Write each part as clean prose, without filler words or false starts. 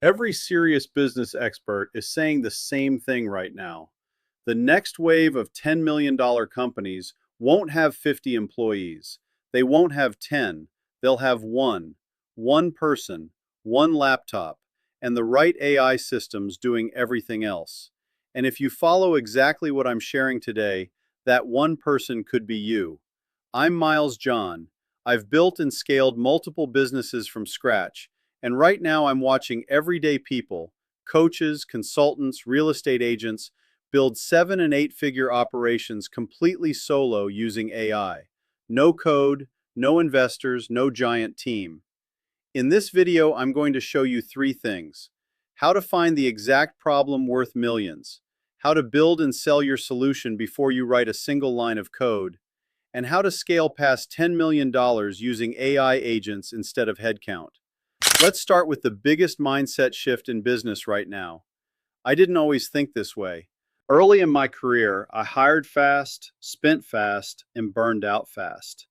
Every serious business expert is saying the same thing right now. The next wave of $10 million companies won't have 50 employees. They won't have 10. They'll have one person, one laptop, and the right AI systems doing everything else. And if you follow exactly what I'm sharing today, that one person could be you. I'm Miles John. I've built and scaled multiple businesses from scratch, and right now I'm watching everyday people, coaches, consultants, real estate agents, build 7 and 8-figure operations completely solo using AI. No code, no investors, no giant team. In this video, I'm going to show you 3 things. How to find the exact problem worth millions, how to build and sell your solution before you write a single line of code, and how to scale past $10 million using AI agents instead of headcount. Let's start with the biggest mindset shift in business right now. I didn't always think this way. Early in my career, I hired fast, spent fast, and burned out fast.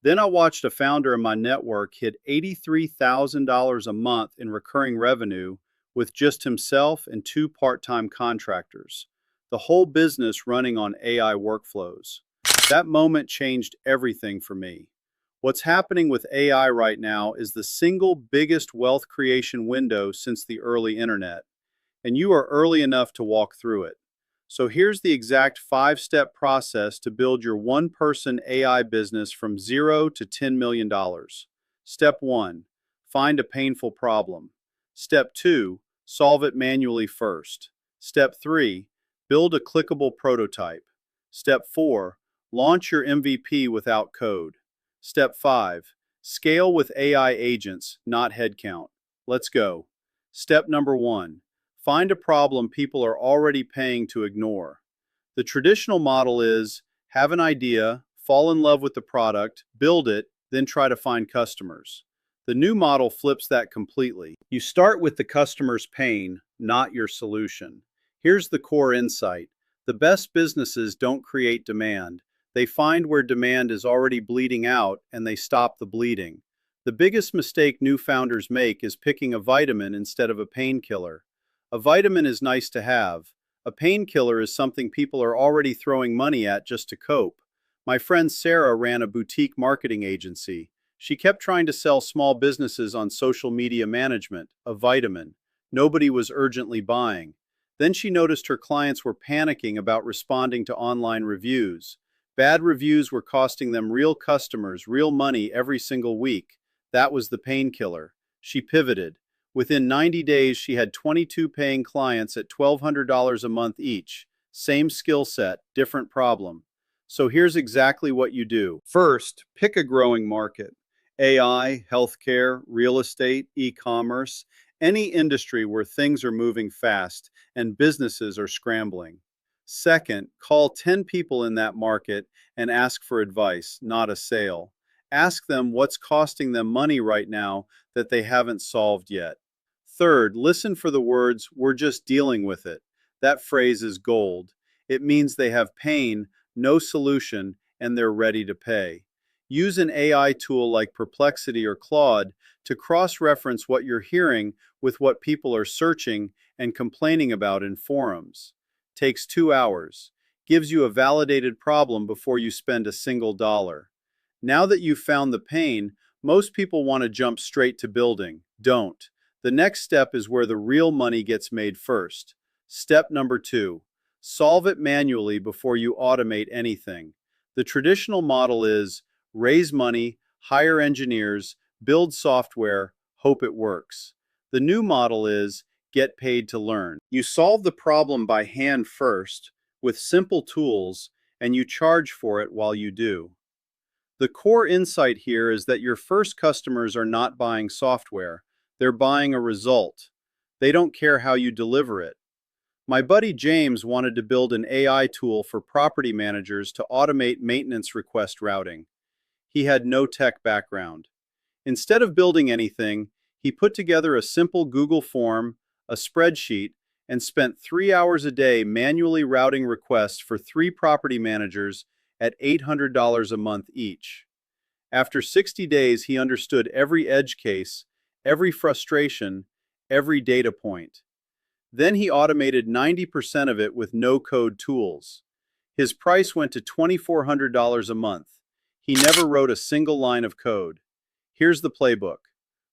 Then I watched a founder in my network hit $83,000 a month in recurring revenue with just himself and 2 part-time contractors. The whole business running on AI workflows. That moment changed everything for me. What's happening with AI right now is the single biggest wealth creation window since the early internet, and you are early enough to walk through it. So here's the exact 5-step process to build your one-person AI business from 0 to $10 million. Step 1. Find a painful problem. Step 2. Solve it manually first. Step 3. Build a clickable prototype. Step 4. Launch your MVP without code. Step 5. Scale with AI agents, not headcount. Let's go. Step number 1. Find a problem people are already paying to ignore. The traditional model is have an idea, fall in love with the product, build it, then try to find customers. The new model flips that completely. You start with the customer's pain, not your solution. Here's the core insight. The best businesses don't create demand. They find where demand is already bleeding out and they stop the bleeding. The biggest mistake new founders make is picking a vitamin instead of a painkiller. A vitamin is nice to have. A painkiller is something people are already throwing money at just to cope. My friend Sarah ran a boutique marketing agency. She kept trying to sell small businesses on social media management, a vitamin. Nobody was urgently buying. Then she noticed her clients were panicking about responding to online reviews. Bad reviews were costing them real customers, real money every single week. That was the painkiller. She pivoted. Within 90 days, she had 22 paying clients at $1,200 a month each. Same skill set, different problem. So here's exactly what you do. First, pick a growing market. AI, healthcare, real estate, e-commerce, any industry where things are moving fast and businesses are scrambling. Second, call 10 people in that market and ask for advice, not a sale. Ask them what's costing them money right now that they haven't solved yet. Third, listen for the words, "we're just dealing with it." That phrase is gold. It means they have pain, no solution, and they're ready to pay. Use an AI tool like Perplexity or Claude to cross-reference what you're hearing with what people are searching and complaining about in forums. Takes 2 hours. Gives you a validated problem before you spend a single dollar. Now that you've found the pain, most people want to jump straight to building. Don't. The next step is where the real money gets made first. Step number 2. Solve it manually before you automate anything. The traditional model is raise money, hire engineers, build software, hope it works. The new model is get paid to learn. You solve the problem by hand first, with simple tools, and you charge for it while you do. The core insight here is that your first customers are not buying software. They're buying a result. They don't care how you deliver it. My buddy James wanted to build an AI tool for property managers to automate maintenance request routing. He had no tech background. Instead of building anything, he put together a simple Google form, a spreadsheet, and spent 3 hours a day manually routing requests for 3 property managers at $800 a month each. After 60 days, he understood every edge case, every frustration, every data point. Then he automated 90% of it with no-code tools. His price went to $2,400 a month. He never wrote a single line of code. Here's the playbook.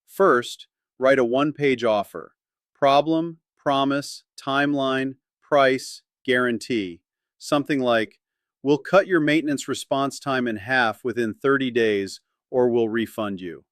First, write a one-page offer. Problem, promise, timeline, price, guarantee. Something like, we'll cut your maintenance response time in half within 30 days, or we'll refund you.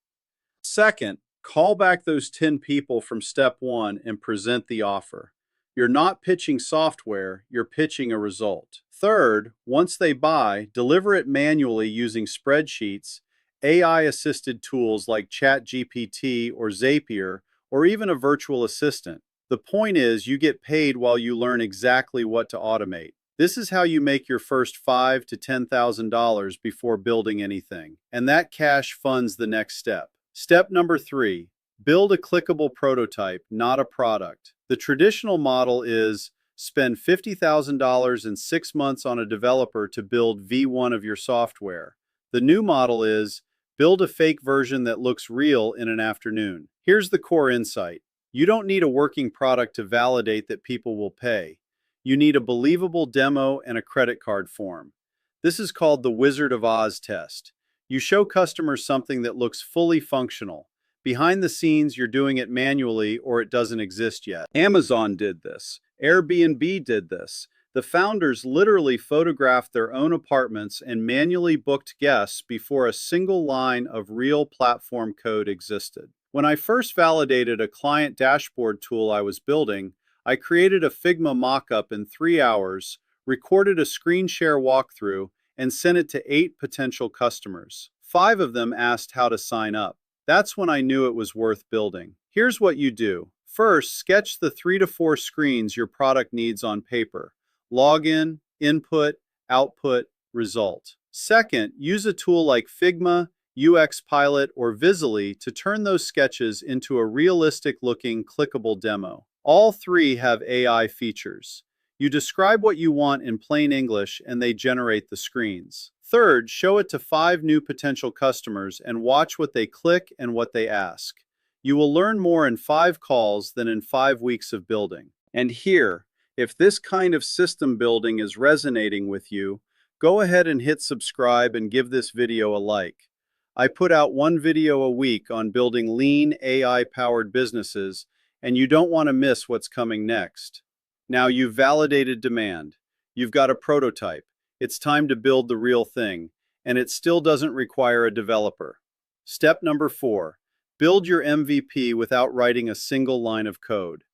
Second, call back those 10 people from step 1 and present the offer. You're not pitching software, you're pitching a result. Third, once they buy, deliver it manually using spreadsheets, AI-assisted tools like ChatGPT or Zapier, or even a virtual assistant. The point is, you get paid while you learn exactly what to automate. This is how you make your first $5,000 to $10,000 before building anything, and that cash funds the next step. Step number 3, build a clickable prototype, not a product. The traditional model is spend $50,000 in 6 months on a developer to build V1 of your software. The new model is build a fake version that looks real in an afternoon. Here's the core insight. You don't need a working product to validate that people will pay. You need a believable demo and a credit card form. This is called the Wizard of Oz test. You show customers something that looks fully functional. Behind the scenes, you're doing it manually or it doesn't exist yet. Amazon did this. Airbnb did this. The founders literally photographed their own apartments and manually booked guests before a single line of real platform code existed. When I first validated a client dashboard tool I was building, I created a Figma mockup in 3 hours, recorded a screen share walkthrough, and sent it to 8 potential customers. 5 of them asked how to sign up. That's when I knew it was worth building. Here's what you do. First, sketch the 3 to 4 screens your product needs on paper. Login, input, output, result. Second, use a tool like Figma, UX Pilot, or Visily to turn those sketches into a realistic-looking, clickable demo. All 3 have AI features. You describe what you want in plain English and they generate the screens. Third, show it to 5 new potential customers and watch what they click and what they ask. You will learn more in 5 calls than in 5 weeks of building. And here, if this kind of system building is resonating with you, go ahead and hit subscribe and give this video a like. I put out 1 video a week on building lean AI-powered businesses, and you don't want to miss what's coming next. Now you've validated demand. You've got a prototype. It's time to build the real thing, and it still doesn't require a developer. Step number 4, build your MVP without writing a single line of code.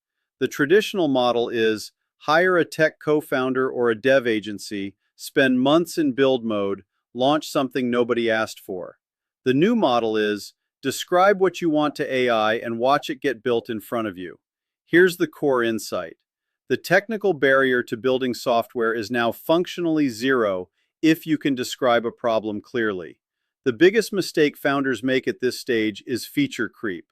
The traditional model is hire a tech co-founder or a dev agency, spend months in build mode, launch something nobody asked for. The new model is describe what you want to AI and watch it get built in front of you. Here's the core insight. The technical barrier to building software is now functionally 0 if you can describe a problem clearly. The biggest mistake founders make at this stage is feature creep.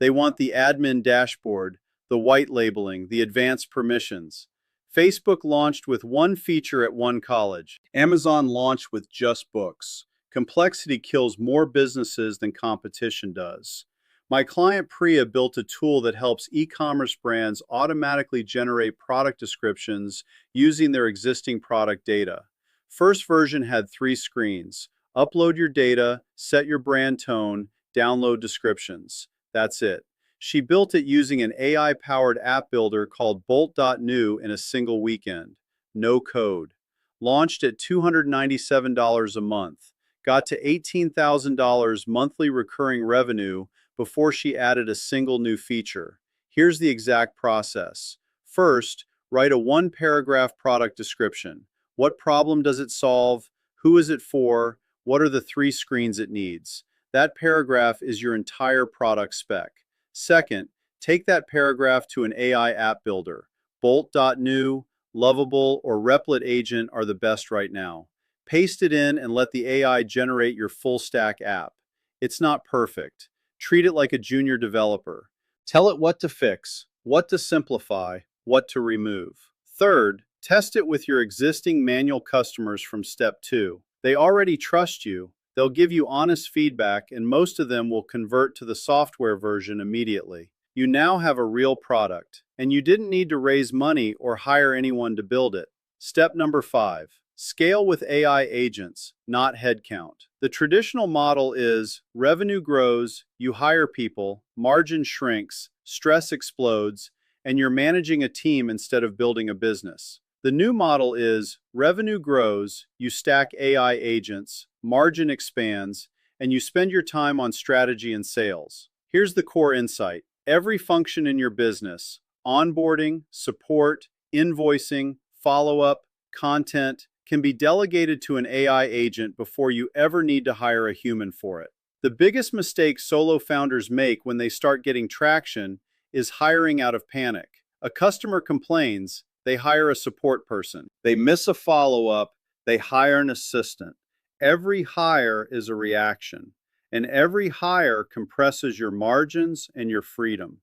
They want the admin dashboard, the white labeling, the advanced permissions. Facebook launched with 1 feature at 1 college. Amazon launched with just books. Complexity kills more businesses than competition does. My client Priya built a tool that helps e-commerce brands automatically generate product descriptions using their existing product data. First version had 3 screens. Upload your data, set your brand tone, download descriptions. That's it. She built it using an AI-powered app builder called Bolt.new in a single weekend. No code. Launched at $297 a month. Got to $18,000 monthly recurring revenue before she added a single new feature. Here's the exact process. First, write a 1-paragraph product description. What problem does it solve? Who is it for? What are the 3 screens it needs? That paragraph is your entire product spec. Second, take that paragraph to an AI app builder. Bolt.new, Lovable, or Replit Agent are the best right now. Paste it in and let the AI generate your full stack app. It's not perfect. Treat it like a junior developer. Tell it what to fix, what to simplify, what to remove. Third, test it with your existing manual customers from step 2. They already trust you. They'll give you honest feedback, and most of them will convert to the software version immediately. You now have a real product, and you didn't need to raise money or hire anyone to build it. Step number 5. Scale with AI agents, not headcount. The traditional model is revenue grows, you hire people, margin shrinks, stress explodes, and you're managing a team instead of building a business. The new model is revenue grows, you stack AI agents, margin expands, and you spend your time on strategy and sales. Here's the core insight. Every function in your business, onboarding, support, invoicing, follow-up, content, can be delegated to an AI agent before you ever need to hire a human for it. The biggest mistake solo founders make when they start getting traction is hiring out of panic. A customer complains, they hire a support person. They miss a follow-up, they hire an assistant. Every hire is a reaction, and every hire compresses your margins and your freedom.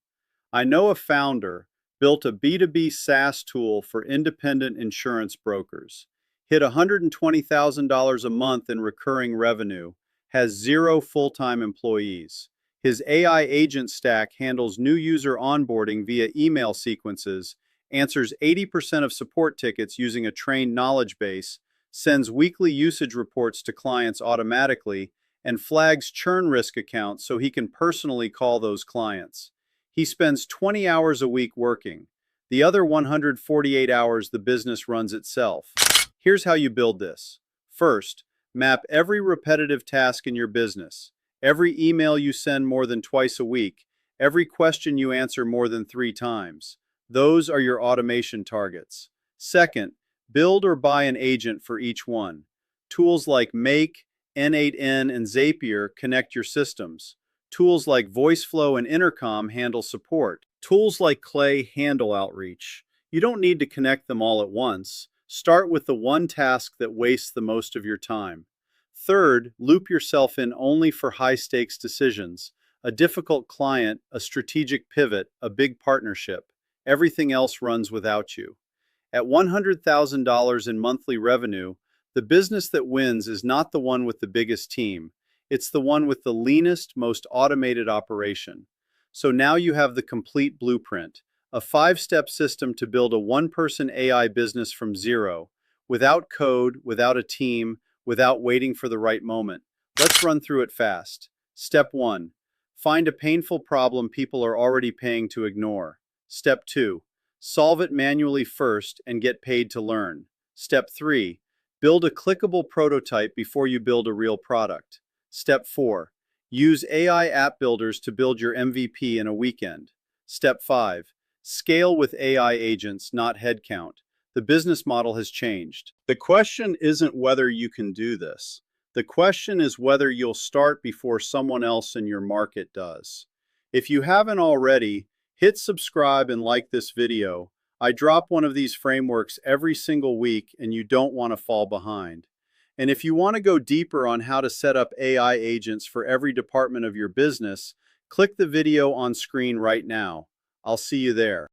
I know a founder built a B2B SaaS tool for independent insurance brokers, hit $120,000 a month in recurring revenue, has 0 full-time employees. His AI agent stack handles new user onboarding via email sequences, answers 80% of support tickets using a trained knowledge base, sends weekly usage reports to clients automatically, and flags churn risk accounts so he can personally call those clients. He spends 20 hours a week working. The other 148 hours the business runs itself. Here's how you build this. First, map every repetitive task in your business. Every email you send more than twice a week. Every question you answer more than 3 times. Those are your automation targets. Second, build or buy an agent for each one. Tools like Make, N8N, and Zapier connect your systems. Tools like VoiceFlow and Intercom handle support. Tools like Clay handle outreach. You don't need to connect them all at once. Start with the one task that wastes the most of your time. Third, loop yourself in only for high-stakes decisions. A difficult client, a strategic pivot, a big partnership. Everything else runs without you. At $100,000 in monthly revenue, the business that wins is not the one with the biggest team. It's the one with the leanest, most automated operation. So now you have the complete blueprint, a 5-step system to build a one-person AI business from zero, without code, without a team, without waiting for the right moment. Let's run through it fast. Step 1. Find a painful problem people are already paying to ignore. Step 2. Solve it manually first and get paid to learn. Step 3. Build a clickable prototype before you build a real product. Step 4. Use AI app builders to build your MVP in a weekend. Step 5. Scale with AI agents, not headcount. The business model has changed. The question isn't whether you can do this. The question is whether you'll start before someone else in your market does. If you haven't already, hit subscribe and like this video. I drop one of these frameworks every single week and you don't want to fall behind. And if you want to go deeper on how to set up AI agents for every department of your business, click the video on screen right now. I'll see you there.